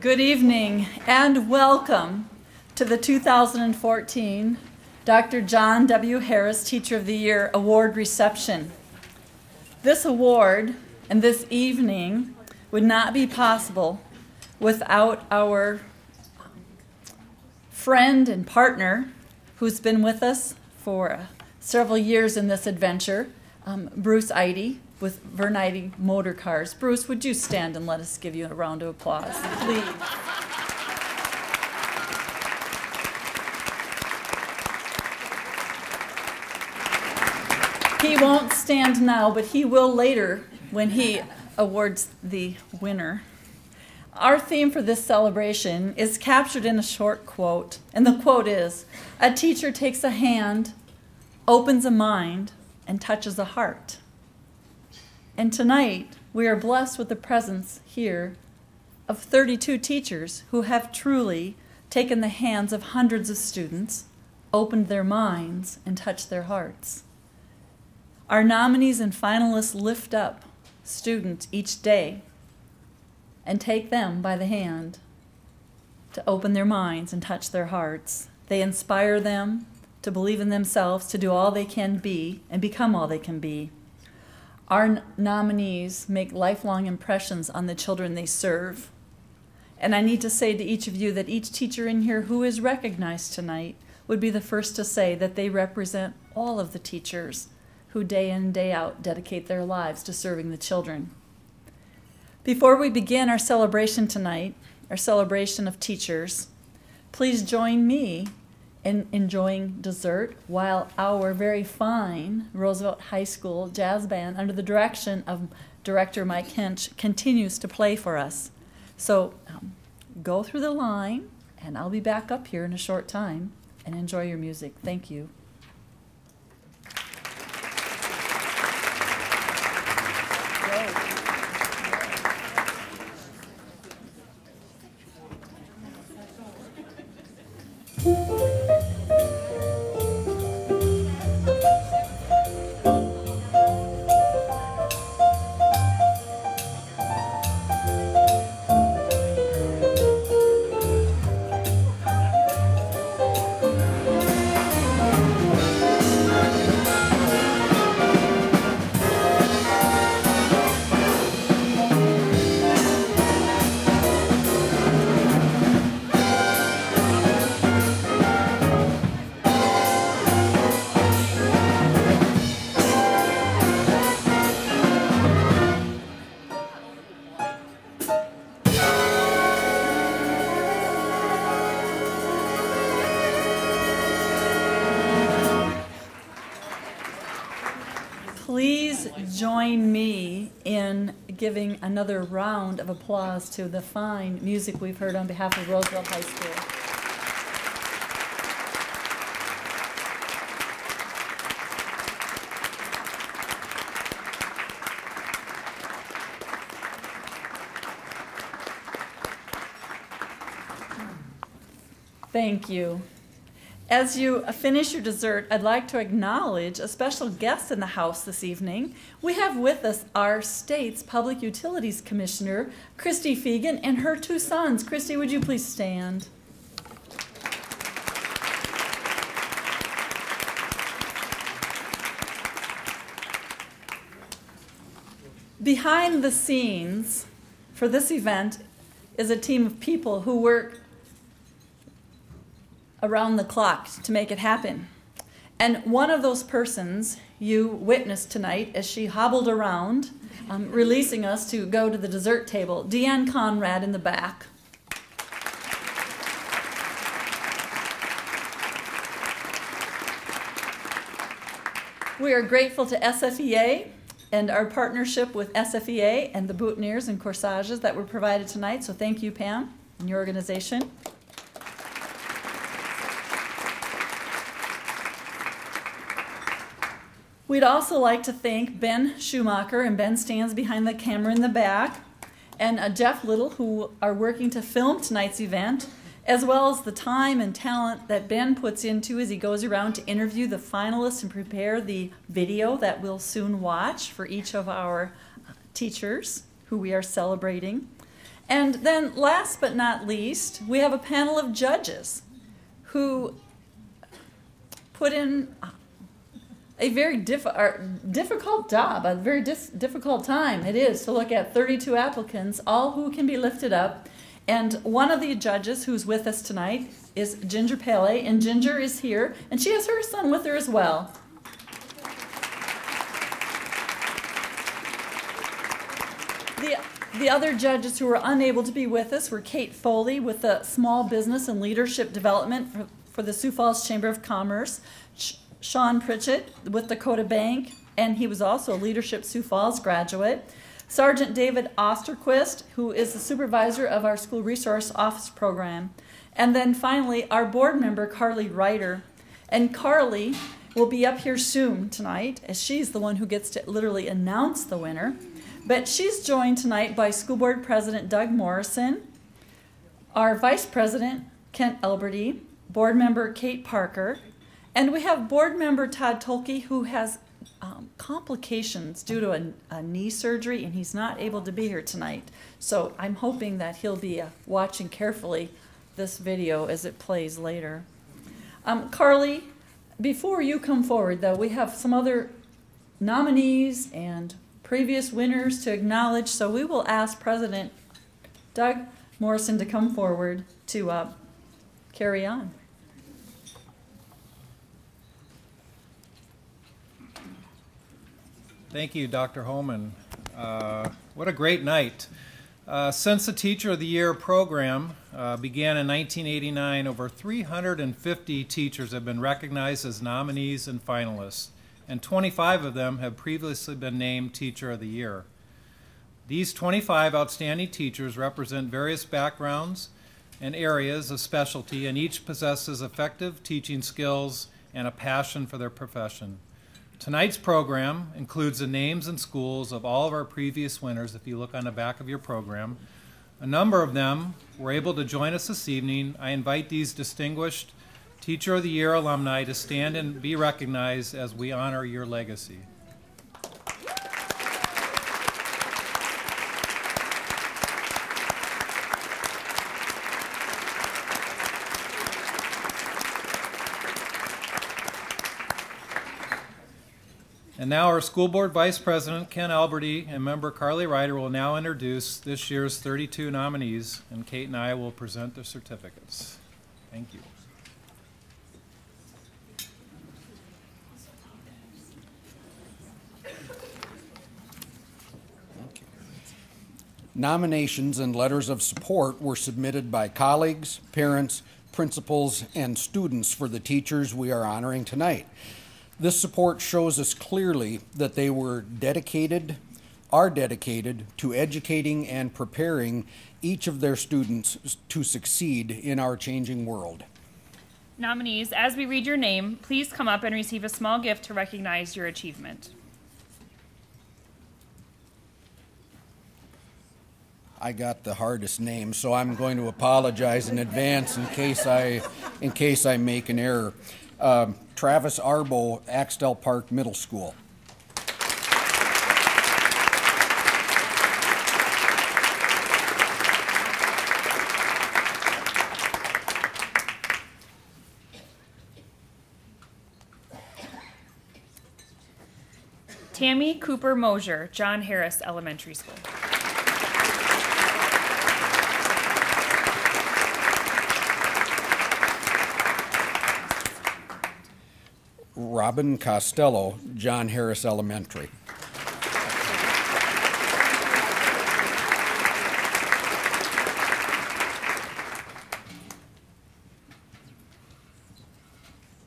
Good evening and welcome to the 2014 Dr. John W. Harris Teacher of the Year Award reception. This award and this evening would not be possible without our friend and partner who's been with us for several years in this adventure, Bruce Eide with Vernite Motor Cars. Bruce, would you stand and let us give you a round of applause, please? He won't stand now, but he will later when he awards the winner. Our theme for this celebration is captured in a short quote, and the quote is, "A teacher takes a hand, opens a mind, and touches a heart." And tonight, we are blessed with the presence here of 32 teachers who have truly taken the hands of hundreds of students, opened their minds, and touched their hearts. Our nominees and finalists lift up students each day and take them by the hand to open their minds and touch their hearts. They inspire them to believe in themselves, to do all they can be, and become all they can be. Our nominees make lifelong impressions on the children they serve. And I need to say to each of you that each teacher in here who is recognized tonight would be the first to say that they represent all of the teachers who day in and day out dedicate their lives to serving the children. Before we begin our celebration tonight, our celebration of teachers, please join me in enjoying dessert while our very fine Roosevelt High School Jazz Band, under the direction of Director Mike Hinch, continues to play for us. So go through the line, and I'll be back up here in a short time, and enjoy your music. Thank you. Please join me in giving another round of applause to the fine music we've heard on behalf of Roosevelt High School. Thank you. As you finish your dessert, I'd like to acknowledge a special guest in the house this evening. We have with us our state's Public Utilities Commissioner, Christy Fegan, and her two sons. Christy, would you please stand? Behind the scenes for this event is a team of people who work around the clock to make it happen. And one of those persons you witnessed tonight as she hobbled around, releasing us to go to the dessert table, Deanne Conrad in the back. We are grateful to SFEA and our partnership with SFEA and the boutonnieres and corsages that were provided tonight. So thank you, Pam, and your organization. We'd also like to thank Ben Schumacher, and Ben stands behind the camera in the back, and Jeff Little, who are working to film tonight's event, as well as the time and talent that Ben puts into as he goes around to interview the finalists and prepare the video that we'll soon watch for each of our teachers who we are celebrating. And then last but not least, we have a panel of judges who put in a very difficult job, a very difficult time it is to look at 32 applicants, all who can be lifted up. And one of the judges who's with us tonight is Ginger Pele, and Ginger is here, and she has her son with her as well. The other judges who were unable to be with us were Kate Foley with the Small Business and Leadership Development for the Sioux Falls Chamber of Commerce, Sean Pritchett with Dakota Bank, and he was also a Leadership Sioux Falls graduate, Sergeant David Osterquist, who is the supervisor of our School Resource Office program, and then finally our board member, Carly Ryder. And Carly will be up here soon tonight, as she's the one who gets to literally announce the winner. But she's joined tonight by School Board President Doug Morrison, our Vice President Kent Elberty, Board Member Kate Parker, and we have Board Member Todd Tolke, who has complications due to a knee surgery, and he's not able to be here tonight. So I'm hoping that he'll be watching carefully this video as it plays later. Carly, before you come forward, though, we have some other nominees and previous winners to acknowledge, so we will ask President Doug Morrison to come forward to carry on. Thank you, Dr. Holman. What a great night. Since the Teacher of the Year program began in 1989, over 350 teachers have been recognized as nominees and finalists, and 25 of them have previously been named Teacher of the Year. These 25 outstanding teachers represent various backgrounds and areas of specialty, and each possesses effective teaching skills and a passion for their profession. Tonight's program includes the names and schools of all of our previous winners, if you look on the back of your program. A number of them were able to join us this evening. I invite these distinguished Teacher of the Year alumni to stand and be recognized as we honor your legacy. And now our School Board Vice President, Ken Alberty, and member Carly Ryder will now introduce this year's 32 nominees, and Kate and I will present their certificates. Thank you. Nominations and letters of support were submitted by colleagues, parents, principals, and students for the teachers we are honoring tonight. This support shows us clearly that they are dedicated to educating and preparing each of their students to succeed in our changing world. Nominees, as we read your name, please come up and receive a small gift to recognize your achievement. I got the hardest name, so I'm going to apologize in advance in case I make an error. Travis Arbo, Axtell Park Middle School. Tammy Cooper Mosier, John Harris Elementary School. Robin Costello, John Harris Elementary.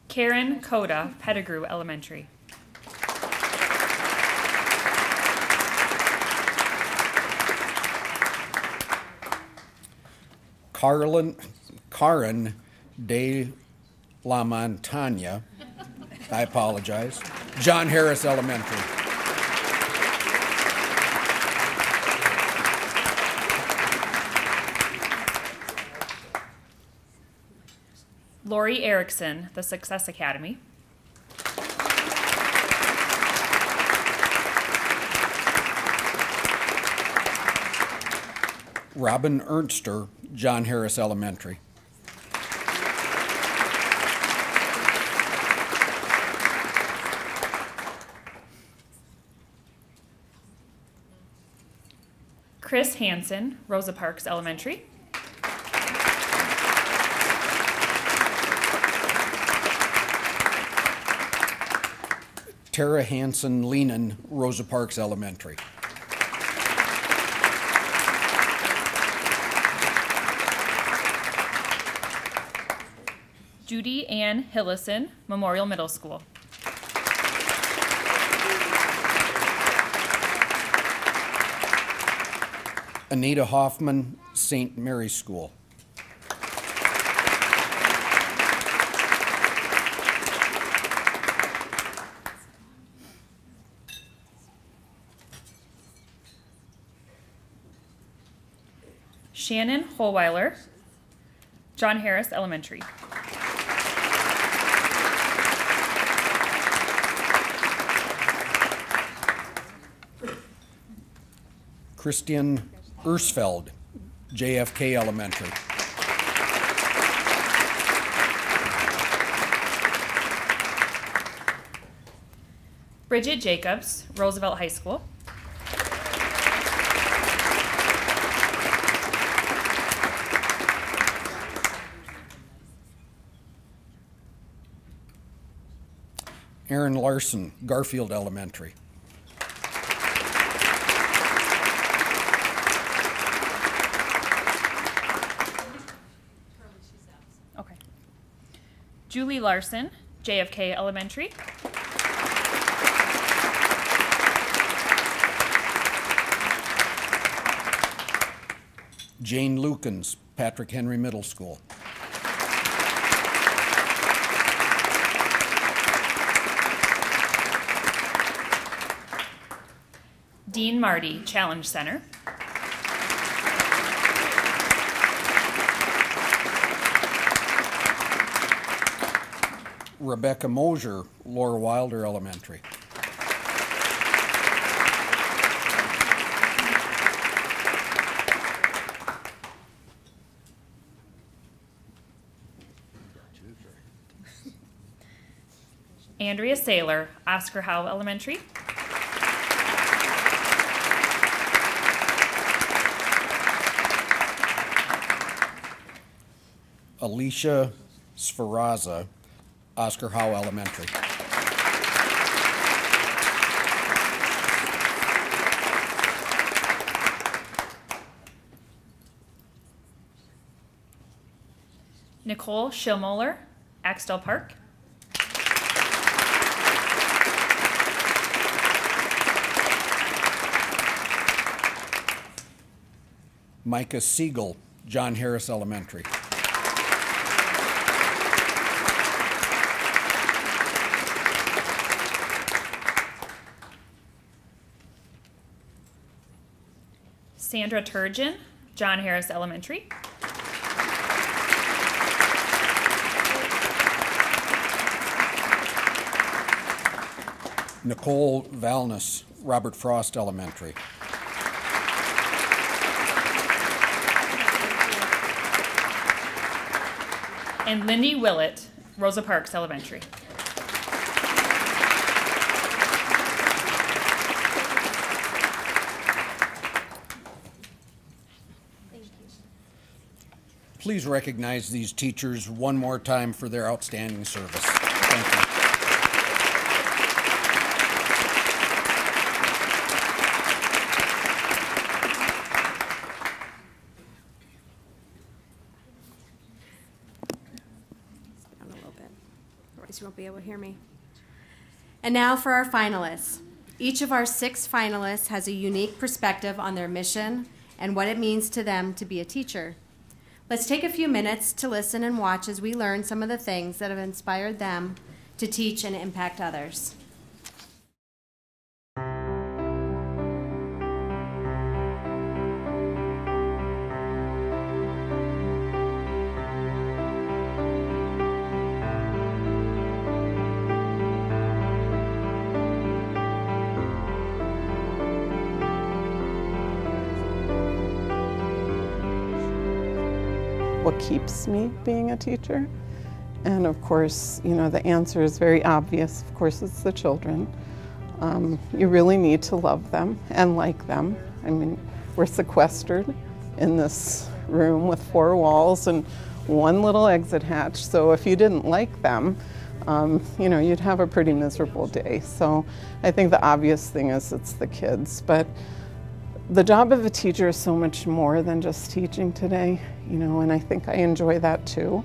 Karen Coda, Pettigrew Elementary. Karen de la Montaña, I apologize, John Harris Elementary. Lori Erickson, The Success Academy. Robin Ernster, John Harris Elementary. Chris Hansen, Rosa Parks Elementary. Tara Hansen Leenan, Rosa Parks Elementary. Judy Ann Hillison, Memorial Middle School. Anita Hoffman, St. Mary's School. Shannon Holweiler, John Harris Elementary. Christian Ersfeld, JFK Elementary. Bridget Jacobs, Roosevelt High School. Aaron Larson, Garfield Elementary. Okay. Julie Larson, JFK Elementary. Jane Lukens, Patrick Henry Middle School. Dean Marty, Challenge Center. Rebecca Mosier, Laura Wilder Elementary. Andrea Saylor, Oscar Howe Elementary. Alicia Sferaza, Oscar Howe Elementary. Nicole Schillmoller, Axtell Park. Micah Siegel, John Harris Elementary. Sandra Turgeon, John Harris Elementary. Nicole Valness, Robert Frost Elementary. And Lindy Willett, Rosa Parks Elementary. Please recognize these teachers one more time for their outstanding service. Thank you. Down a little bit, otherwise you won't be able to hear me. And now for our finalists. Each of our 6 finalists has a unique perspective on their mission and what it means to them to be a teacher. Let's take a few minutes to listen and watch as we learn some of the things that have inspired them to teach and impact others. keeps me being a teacher. And of course, you know, the answer is very obvious. Of course, it's the children. You really need to love them and like them. I mean, we're sequestered in this room with 4 walls and 1 little exit hatch. So if you didn't like them, you know, you'd have a pretty miserable day. So I think the obvious thing is it's the kids. But the job of a teacher is so much more than just teaching today, you know, and I think I enjoy that too.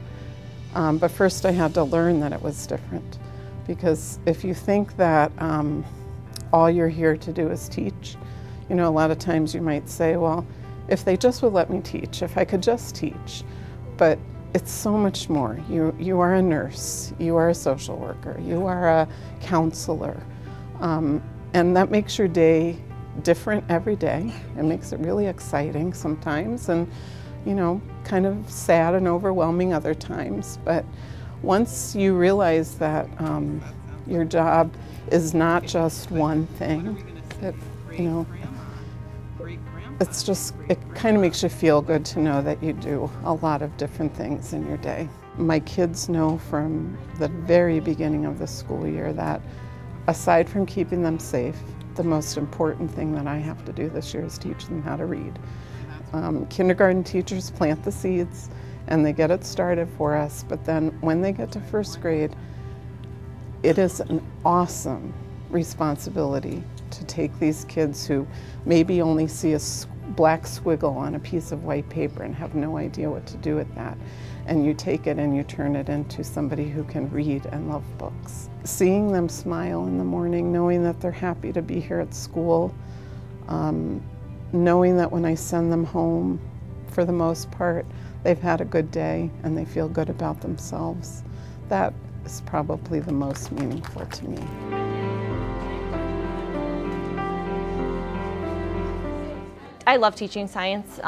But first I had to learn that it was different. Because if you think that all you're here to do is teach, you know, a lot of times you might say, well, if they just would let me teach, if I could just teach. But it's so much more. You are a nurse, you are a social worker, you are a counselor. And that makes your day different every day. It makes it really exciting sometimes and, you know, kind of sad and overwhelming other times. But once you realize that your job is not just one thing, that, you know, it kind of makes you feel good to know that you do a lot of different things in your day. My kids know from the very beginning of the school year that aside from keeping them safe, the most important thing that I have to do this year is teach them how to read. Kindergarten teachers plant the seeds and they get it started for us, but then when they get to 1st grade, it is an awesome responsibility to take these kids who maybe only see a black squiggle on a piece of white paper and have no idea what to do with that. And you take it and you turn it into somebody who can read and love books. Seeing them smile in the morning, knowing that they're happy to be here at school, knowing that when I send them home, for the most part, they've had a good day and they feel good about themselves. That is probably the most meaningful to me. I love teaching science.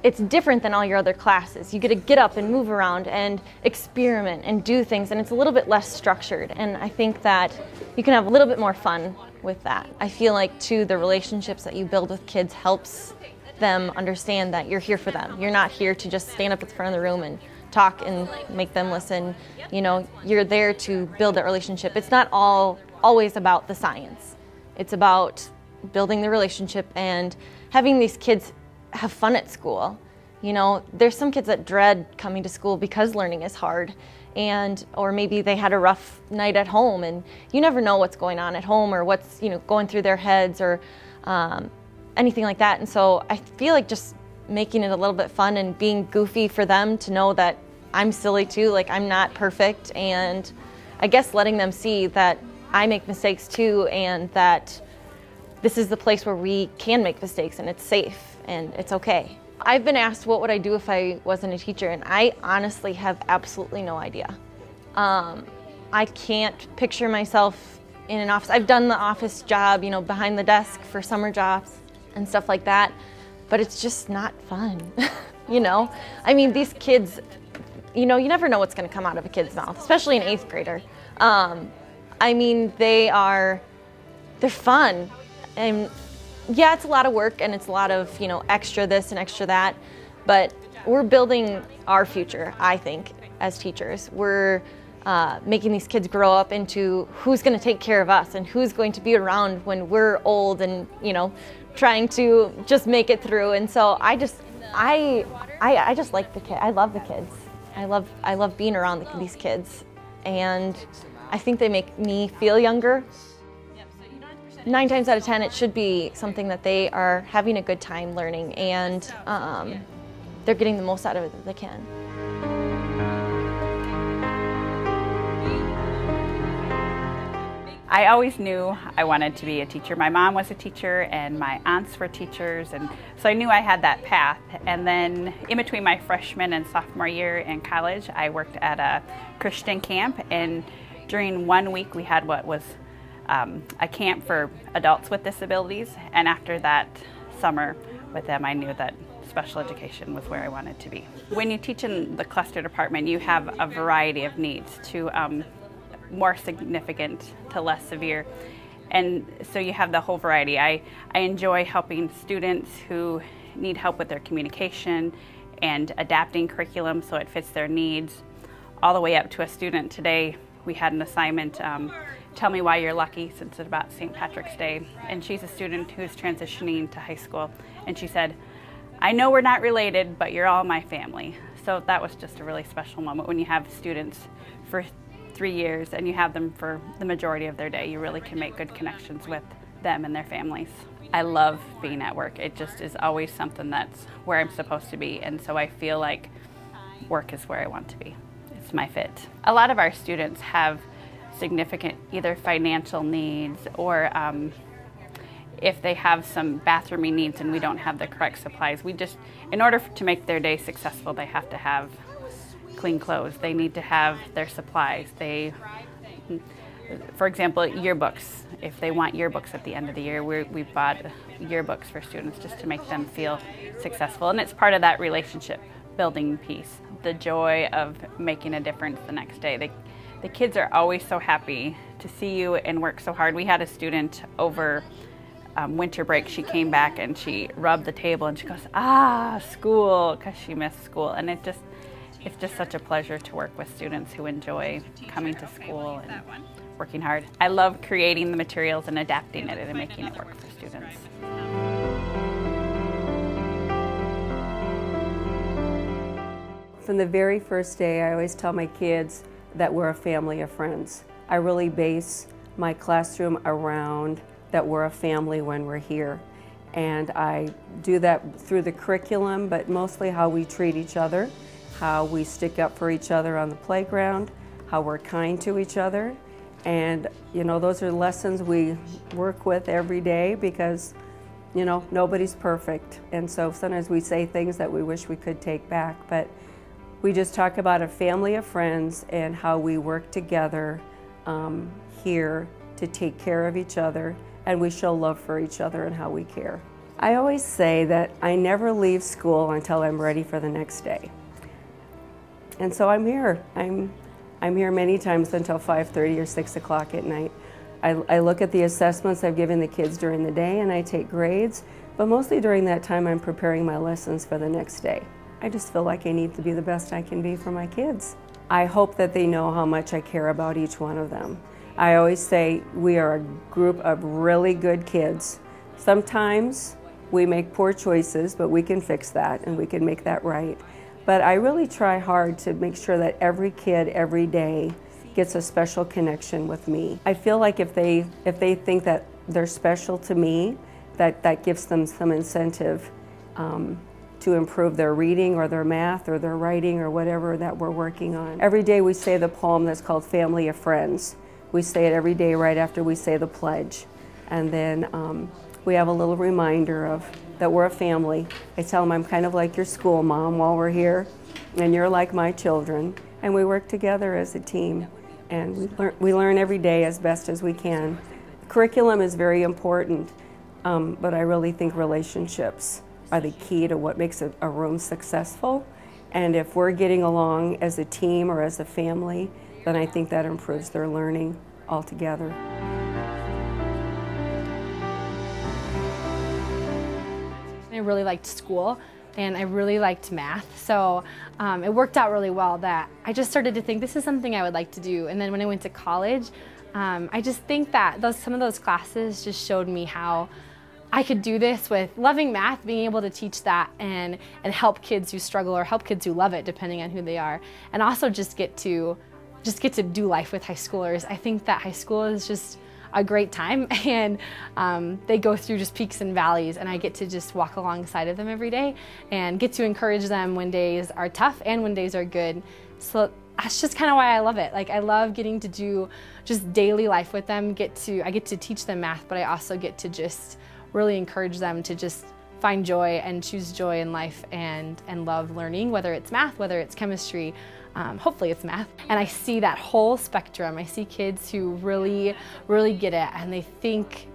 It's different than all your other classes. You get to get up and move around and experiment and do things, and it's a little bit less structured. And I think that you can have a little bit more fun with that. I feel like, too, the relationships that you build with kids helps them understand that you're here for them. You're not here to just stand up at the front of the room and talk and make them listen. You know, you're there to build that relationship. It's not always about the science. It's about building the relationship and having these kids have fun at school. You know, there's some kids that dread coming to school because learning is hard, or maybe they had a rough night at home, and you never know what's going on at home or what's, you know, going through their heads or anything like that. And so I feel like just making it a little bit fun and being goofy for them to know that I'm silly too, like I'm not perfect, and I guess letting them see that I make mistakes too, and that this is the place where we can make mistakes and it's safe and it's okay. I've been asked what would I do if I wasn't a teacher, and I honestly have absolutely no idea. I can't picture myself in an office. I've done the office job, you know, behind the desk for summer jobs and stuff like that, but it's just not fun, you know? I mean, these kids, you know, you never know what's gonna come out of a kid's mouth, especially an 8th grader. I mean, they're fun. And yeah, it's a lot of work and it's a lot of, you know, extra this and extra that, but we're building our future, I think, as teachers. We're making these kids grow up into who's going to take care of us and who's going to be around when we're old and, you know, trying to just make it through. And so I just like the kids. I love the kids. I love being around these kids, and I think they make me feel younger. 9 times out of 10, it should be something that they are having a good time learning, and they're getting the most out of it that they can. I always knew I wanted to be a teacher. My mom was a teacher and my aunts were teachers, and so I knew I had that path. And then in between my freshman and sophomore year in college, I worked at a Christian camp, and during 1 week we had what was a camp for adults with disabilities, and after that summer with them, I knew that special education was where I wanted to be. When you teach in the cluster department, you have a variety of needs, to more significant to less severe, and so you have the whole variety. I enjoy helping students who need help with their communication and adapting curriculum so it fits their needs, all the way up to a student. Today we had an assignment, tell me why you're lucky, since it's about St. Patrick's Day, and she's a student who's transitioning to high school, and she said, I know we're not related, but you're all my family. So that was just a really special moment when you have students for 3 years and you have them for the majority of their day. You really can make good connections with them and their families. I love being at work. It just is always something that's where I'm supposed to be, and so I feel like work is where I want to be. It's my fit. A lot of our students have significant either financial needs or if they have some bathrooming needs and we don't have the correct supplies. In order to make their day successful, they have to have clean clothes. They need to have their supplies. For example, yearbooks. If they want yearbooks at the end of the year, we've bought yearbooks for students just to make them feel successful. And it's part of that relationship building piece, the joy of making a difference the next day. The kids are always so happy to see you and work so hard. We had a student over winter break. She came back and she rubbed the table and she goes, school, because she missed school. And it's just such a pleasure to work with students who enjoy coming to school and working hard. I love creating the materials and adapting it and making it work for students. From the very first day, I always tell my kids that we're a family of friends. I really base my classroom around that we're a family when we're here. And I do that through the curriculum, but mostly how we treat each other, how we stick up for each other on the playground, how we're kind to each other. And, those are lessons we work with every day because, nobody's perfect. And so sometimes we say things that we wish we could take back, but we just talk about a family of friends and how we work together here to take care of each other, and we show love for each other and how we care. I always say that I never leave school until I'm ready for the next day. And so I'm here. I'm here many times until 5:30 or 6 o'clock at night. I look at the assessments I've given the kids during the day and I take grades, but mostly during that time I'm preparing my lessons for the next day. I just feel like I need to be the best I can be for my kids. I hope that they know how much I care about each one of them. I always say we are a group of really good kids. Sometimes we make poor choices, but we can fix that and we can make that right. But I really try hard to make sure that every kid every day gets a special connection with me. I feel like if they think that they're special to me, that gives them some incentive to improve their reading or their math or their writing or whatever that we're working on. Every day we say the poem that's called Family of Friends. We say it every day right after we say the pledge. And then we have a little reminder that we're a family. I tell them I'm kind of like your school mom while we're here, and you're like my children. And we work together as a team, and we learn every day as best as we can. Curriculum is very important, but I really think relationships are the key to what makes a room successful. And if we're getting along as a team or as a family, then I think that improves their learning altogether. I really liked school and I really liked math, so it worked out really well that I just started to think this is something I would like to do. And then when I went to college, I just think that some of those classes just showed me how I could do this with loving math, being able to teach that and help kids who struggle or help kids who love it, depending on who they are, and also just get to do life with high schoolers. I think that high school is just a great time, and they go through just peaks and valleys, and I get to just walk alongside of them every day and get to encourage them when days are tough and when days are good. So that's just kind of why I love it. Like, I love getting to do just daily life with them. I get to teach them math, but I also get to just really encourage them to just find joy and choose joy in life and love learning, whether it's math, whether it's chemistry. Hopefully it's math. And I see that whole spectrum. I see kids who really, really get it, and they think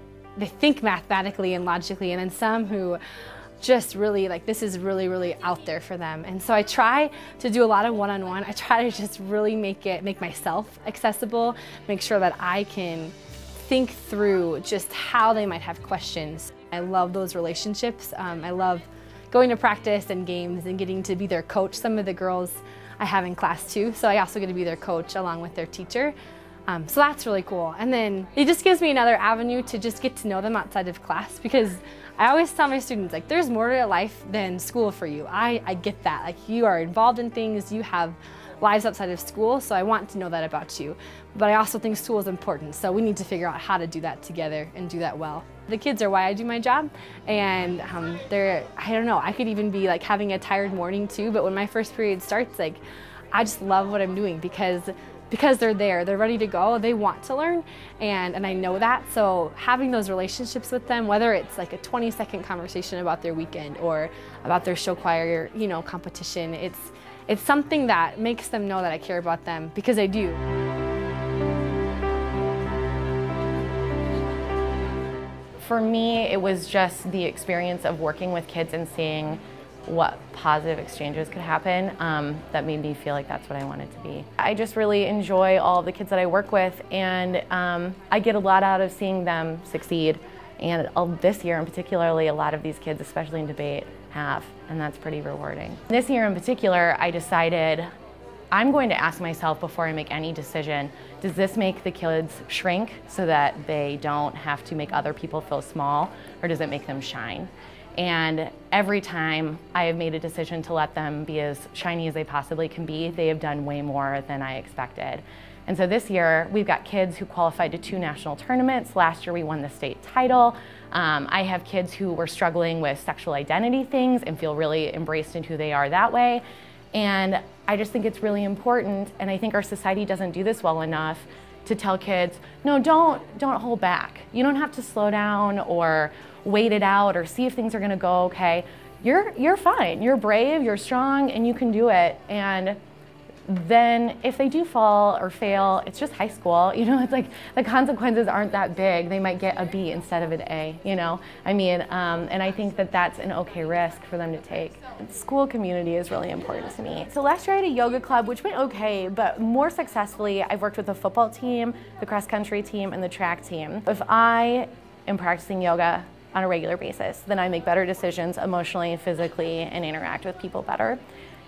mathematically and logically, and then some who just really, like, this is really, really out there for them. And so I try to do a lot of one-on-one. I try to just really make myself accessible, make sure that I can think through just how they might have questions. I love those relationships. I love going to practice and games and getting to be their coach. Some of the girls I have in class too, so I also get to be their coach along with their teacher. So that's really cool. And then it just gives me another avenue to just get to know them outside of class, because I always tell my students, like, there's more to life than school for you. I get that. Like, you are involved in things, you have lives outside of school, so I want to know that about you. But I also think school is important, so we need to figure out how to do that together and do that well. The kids are why I do my job, and I don't know, I could even be like having a tired morning too, but when my first period starts, like, I just love what I'm doing because they're there, they're ready to go, they want to learn, and I know that. So having those relationships with them, whether it's like a 20-second conversation about their weekend or about their show choir, you know, competition, it's something that makes them know that I care about them, because I do. For me, it was just the experience of working with kids and seeing what positive exchanges could happen that made me feel like that's what I wanted to be. I just really enjoy all of the kids that I work with, and I get a lot out of seeing them succeed. And this year in particularly, a lot of these kids, especially in debate, have, and that's pretty rewarding. This year in particular, I decided I'm going to ask myself before I make any decision, does this make the kids shrink so that they don't have to make other people feel small, or does it make them shine? And every time I have made a decision to let them be as shiny as they possibly can be, they have done way more than I expected. And so this year, we've got kids who qualified to 2 national tournaments. Last year, we won the state title. I have kids who were struggling with sexual identity things and feel really embraced in who they are that way. And I just think it's really important, and I think our society doesn't do this well enough, to tell kids, no, don't hold back. You don't have to slow down or wait it out or see if things are gonna go okay. You're fine, you're brave, you're strong, and you can do it. And then if they do fall or fail, it's just high school. You know, it's like the consequences aren't that big. They might get a B instead of an A, you know? I mean, and I think that that's an okay risk for them to take. School community is really important to me. So last year I had a yoga club, which went okay, but more successfully, I've worked with the football team, the cross country team, and the track team. If I am practicing yoga on a regular basis, then I make better decisions emotionally, physically, and interact with people better.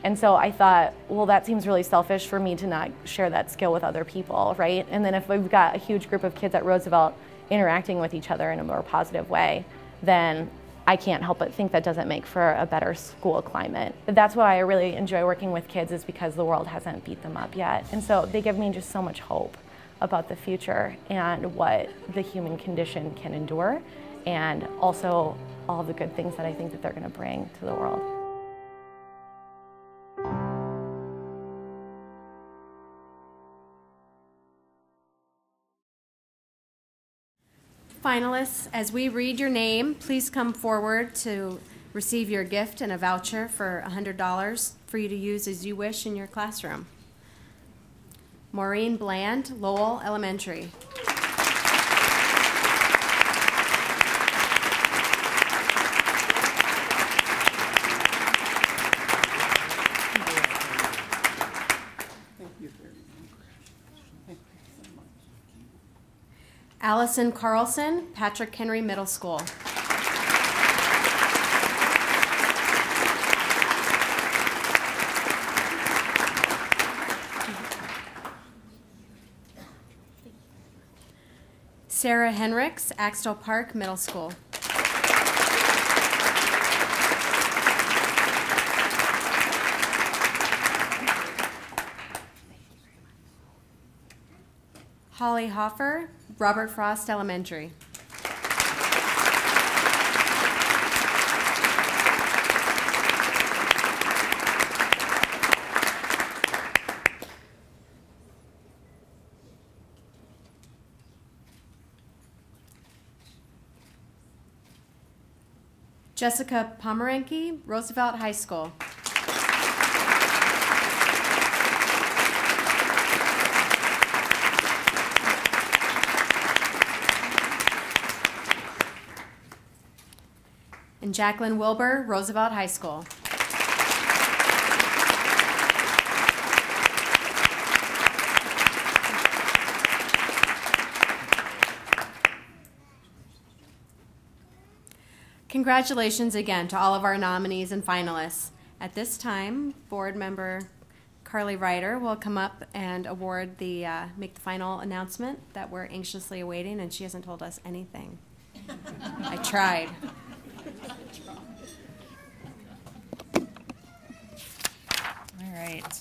And so I thought, well, that seems really selfish for me to not share that skill with other people, right? And then if we've got a huge group of kids at Roosevelt interacting with each other in a more positive way, then I can't help but think that doesn't make for a better school climate. That's why I really enjoy working with kids, is because the world hasn't beat them up yet. And so they give me just so much hope about the future and what the human condition can endure, and also all the good things that I think that they're going to bring to the world. Finalists, as we read your name, please come forward to receive your gift and a voucher for $100 for you to use as you wish in your classroom. Maureen Bland, Lowell Elementary. Allison Carlson, Patrick Henry Middle School. Sarah Henrichs, Axtell Park Middle School. Holly Hoffer, Robert Frost Elementary. Jessica Pomeranke, Roosevelt High School. And Jacqueline Wilbur, Roosevelt High School. Congratulations again to all of our nominees and finalists. At this time, board member Carly Ryder will come up and award make the final announcement that we're anxiously awaiting, and she hasn't told us anything. I tried. All right.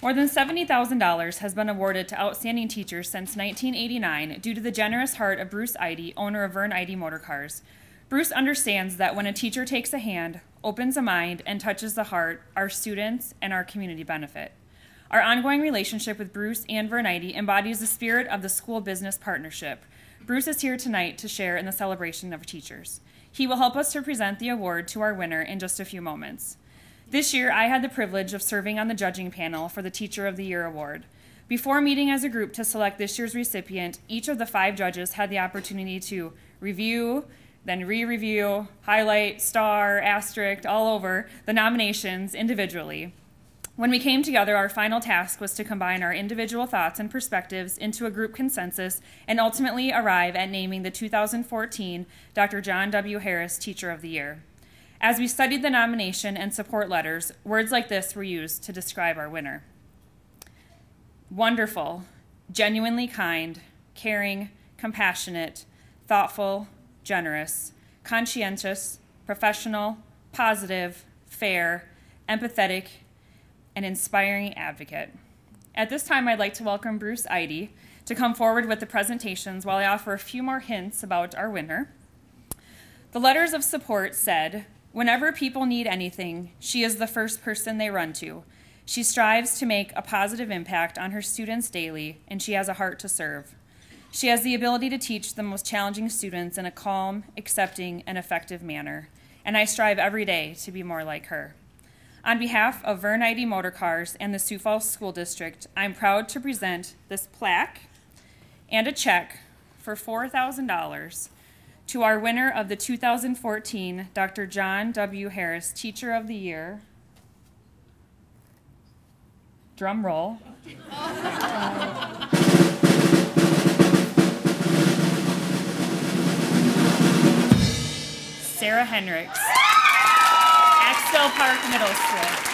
More than $70,000 has been awarded to outstanding teachers since 1989 due to the generous heart of Bruce Eide, owner of Vern Eide Motor Cars. Bruce understands that when a teacher takes a hand, opens a mind, and touches the heart, our students and our community benefit. Our ongoing relationship with Bruce and Vern Eide embodies the spirit of the school business partnership. Bruce is here tonight to share in the celebration of teachers. He will help us to present the award to our winner in just a few moments. This year, I had the privilege of serving on the judging panel for the Teacher of the Year award. Before meeting as a group to select this year's recipient, each of the 5 judges had the opportunity to review, then re-review, highlight, star, asterisk, all over the nominations individually. When we came together, our final task was to combine our individual thoughts and perspectives into a group consensus and ultimately arrive at naming the 2014 Dr. John W. Harris Teacher of the Year. As we studied the nomination and support letters, words like this were used to describe our winner. Wonderful, genuinely kind, caring, compassionate, thoughtful, generous, conscientious, professional, positive, fair, empathetic, and inspiring advocate. At this time, I'd like to welcome Bruce Eide to come forward with the presentations while I offer a few more hints about our winner. The letters of support said, "Whenever people need anything, she is the first person they run to. She strives to make a positive impact on her students daily, and she has a heart to serve. She has the ability to teach the most challenging students in a calm, accepting, and effective manner, and I strive every day to be more like her." On behalf of Vern Eide Motor Cars and the Sioux Falls School District, I'm proud to present this plaque and a check for $4,000 to our winner of the 2014 Dr. John W. Harris Teacher of the Year. Drum roll. Sarah Henrichs, Axtell Park Middle School.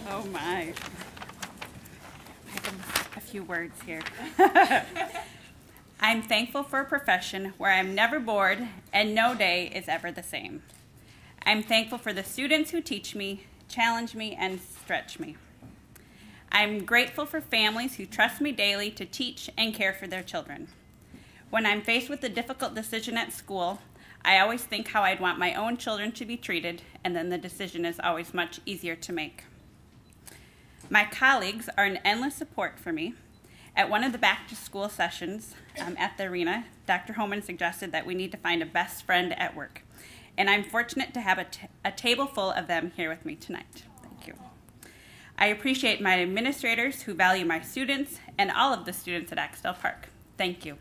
Oh my. A few words here. I'm thankful for a profession where I'm never bored and no day is ever the same. I'm thankful for the students who teach me, challenge me, and stretch me. I'm grateful for families who trust me daily to teach and care for their children. When I'm faced with a difficult decision at school, I always think how I'd want my own children to be treated, and then the decision is always much easier to make. My colleagues are an endless support for me. At one of the back-to-school sessions at the arena, Dr. Homan suggested that we need to find a best friend at work, and I'm fortunate to have a table full of them here with me tonight. Thank you. I appreciate my administrators who value my students and all of the students at Axtell Park. Thank you.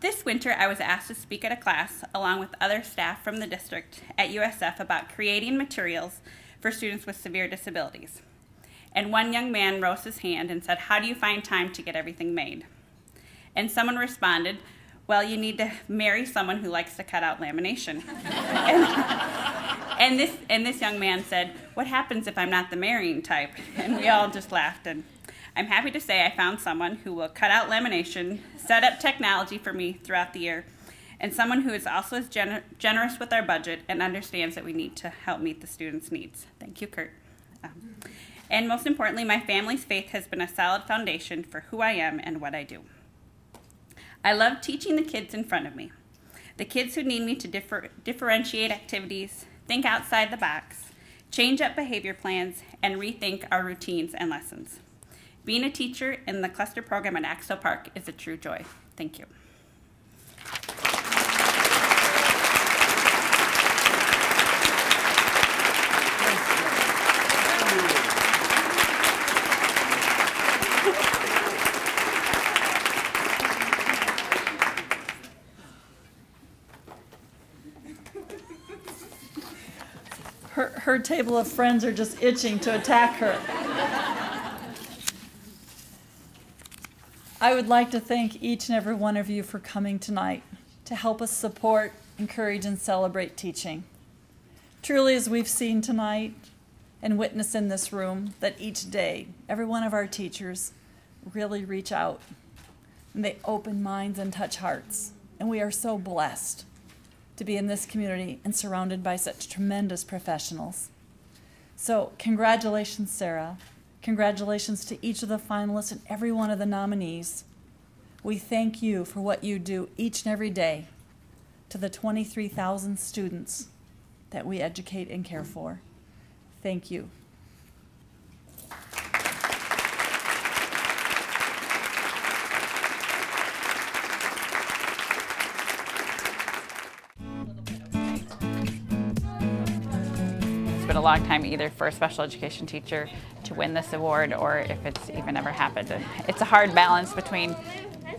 This winter, I was asked to speak at a class along with other staff from the district at USF about creating materials for students with severe disabilities. And one young man rose his hand and said, "How do you find time to get everything made?" And someone responded, "Well, you need to marry someone who likes to cut out lamination." and this young man said, "What happens if I'm not the marrying type?" And we all just laughed. And I'm happy to say I found someone who will cut out lamination, set up technology for me throughout the year, and someone who is also as generous with our budget and understands that we need to help meet the students' needs. Thank you, Kurt. And most importantly, my family's faith has been a solid foundation for who I am and what I do. I love teaching the kids in front of me. The kids who need me to differentiate activities, think outside the box, change up behavior plans, and rethink our routines and lessons. Being a teacher in the cluster program at Axtell Park is a true joy. Thank you. Her table of friends are just itching to attack her. I would like to thank each and every one of you for coming tonight to help us support, encourage, and celebrate teaching. Truly, as we've seen tonight and witnessed in this room, that each day, every one of our teachers really reach out and they open minds and touch hearts. And we are so blessed to be in this community and surrounded by such tremendous professionals. So congratulations, Sarah. Congratulations to each of the finalists and every one of the nominees. We thank you for what you do each and every day to the 23,000 students that we educate and care for. Thank you. It's been a long time either for a special education teacher to win this award or if it's even ever happened. It's a hard balance between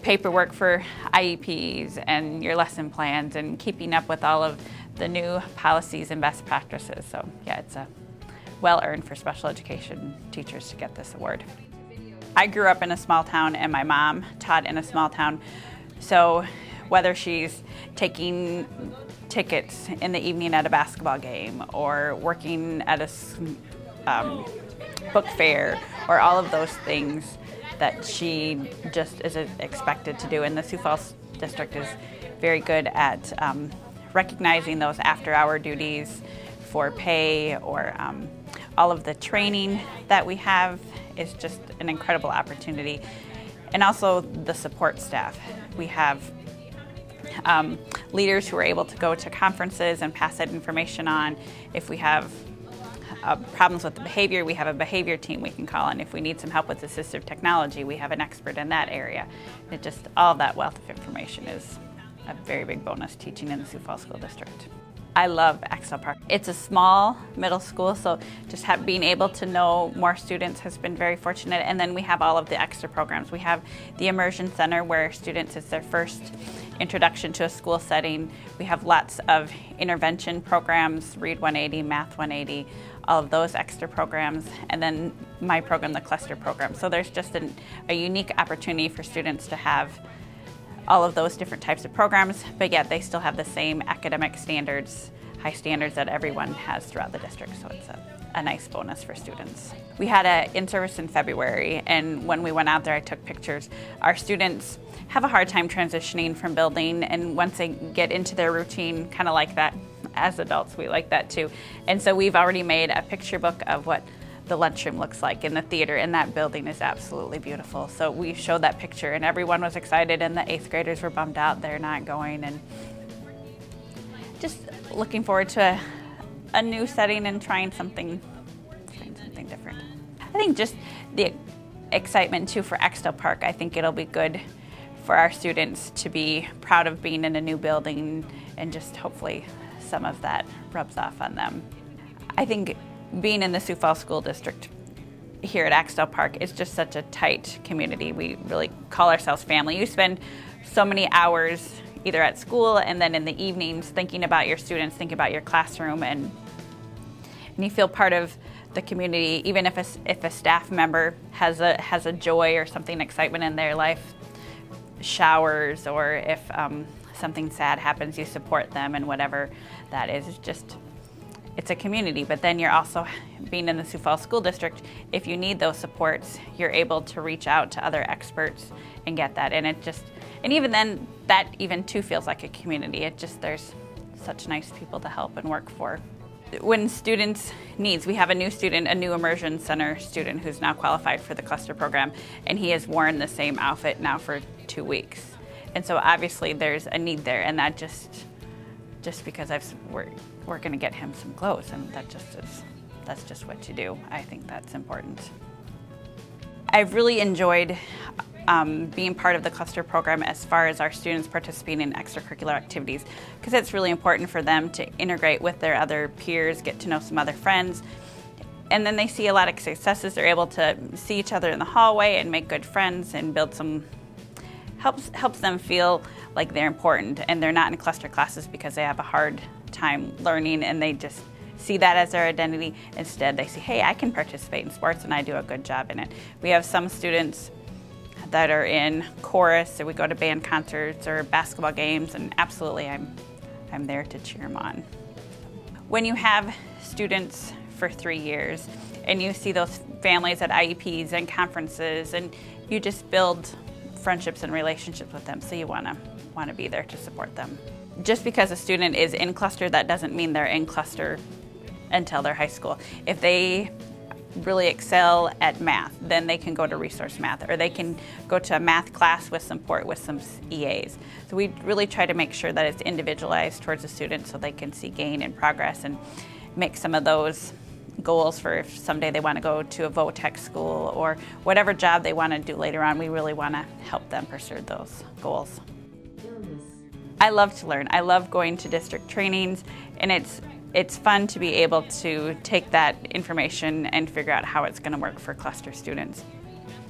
paperwork for IEPs and your lesson plans and keeping up with all of the new policies and best practices. So yeah, it's a well-earned for special education teachers to get this award. I grew up in a small town and my mom taught in a small town. So whether she's taking tickets in the evening at a basketball game or working at a book fair or all of those things that she just is expected to do. And the Sioux Falls district is very good at recognizing those after-hour duties for pay or all of the training that we have is just an incredible opportunity. And also the support staff. We have leaders who are able to go to conferences and pass that information on. If we have problems with the behavior, we have a behavior team we can call on. If we need some help with assistive technology, we have an expert in that area. It just, all of that wealth of information is a very big bonus teaching in the Sioux Falls School District. I love Axtell Park. It's a small middle school, so just being able to know more students has been very fortunate. And then we have all of the extra programs. We have the Immersion Center where students, it's their first introduction to a school setting. We have lots of intervention programs, Read 180, Math 180, all of those extra programs, and then my program, the cluster program. So there's just a unique opportunity for students to have all of those different types of programs, but yet they still have the same academic standards, high standards that everyone has throughout the district, so it's a nice bonus for students. We had an in-service in February, and when we went out there, I took pictures. Our students have a hard time transitioning from building, and once they get into their routine, kind of like that. As adults, we like that too. And so we've already made a picture book of what the lunchroom looks like in the theater, and that building is absolutely beautiful. So we showed that picture and everyone was excited, and the 8th graders were bummed out they're not going, and just looking forward to a new setting and trying something different. I think just the excitement too for Axtell Park. I think it'll be good for our students to be proud of being in a new building, and just hopefully some of that rubs off on them. I think being in the Sioux Falls School District here at Axtell Park is just such a tight community. We really call ourselves family. You spend so many hours either at school and then in the evenings thinking about your students, thinking about your classroom, and you feel part of the community, even if a staff member has a joy or something, excitement in their life, showers, or if something sad happens, you support them, and whatever that is. It's a community, but then you're also, being in the Sioux Falls School District, if you need those supports, you're able to reach out to other experts and get that. And and even then, that even too feels like a community. There's such nice people to help and work for. When students needs, we have a new student, a new Immersion Center student who's now qualified for the cluster program, and he has worn the same outfit now for 2 weeks. And so obviously there's a need there, and that just because we're going to get him some clothes, and that's just what you do. I think that's important. I've really enjoyed being part of the cluster program as far as our students participating in extracurricular activities, because it's really important for them to integrate with their other peers, get to know some other friends, and then they see a lot of successes. They're able to see each other in the hallway and make good friends and build some, helps them feel like they're important and they're not in cluster classes because they have a hard time learning and they just see that as their identity. Instead, they see, hey, I can participate in sports and I do a good job in it. We have some students that are in chorus, so we go to band concerts or basketball games, and absolutely I'm there to cheer them on. When you have students for 3 years and you see those families at IEPs and conferences, and you just build friendships and relationships with them, so you want to be there to support them. Just because a student is in cluster, that doesn't mean they're in cluster until they're high school. If they really excel at math, then they can go to resource math, or they can go to a math class with support with some EAs. So we really try to make sure that it's individualized towards the student so they can see gain and progress and make some of those goals for if someday they want to go to a VOTEC school or whatever job they want to do later on. We really want to help them pursue those goals. I love to learn. I love going to district trainings, and it's fun to be able to take that information and figure out how it's going to work for cluster students.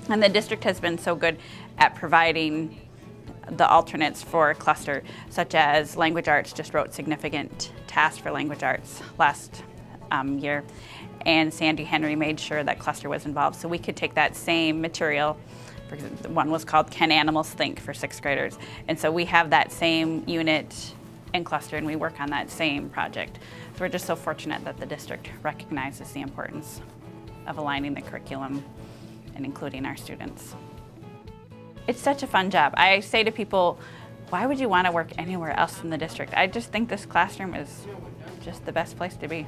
And the district has been so good at providing the alternates for cluster, such as language arts just wrote significant tasks for language arts last year, and Sandy Henry made sure that cluster was involved, so we could take that same material. For example, one was called Can Animals Think for 6th graders, and so we have that same unit in cluster and we work on that same project. So we're just so fortunate that the district recognizes the importance of aligning the curriculum and including our students. It's such a fun job. I say to people, why would you want to work anywhere else in the district? I just think this classroom is just the best place to be.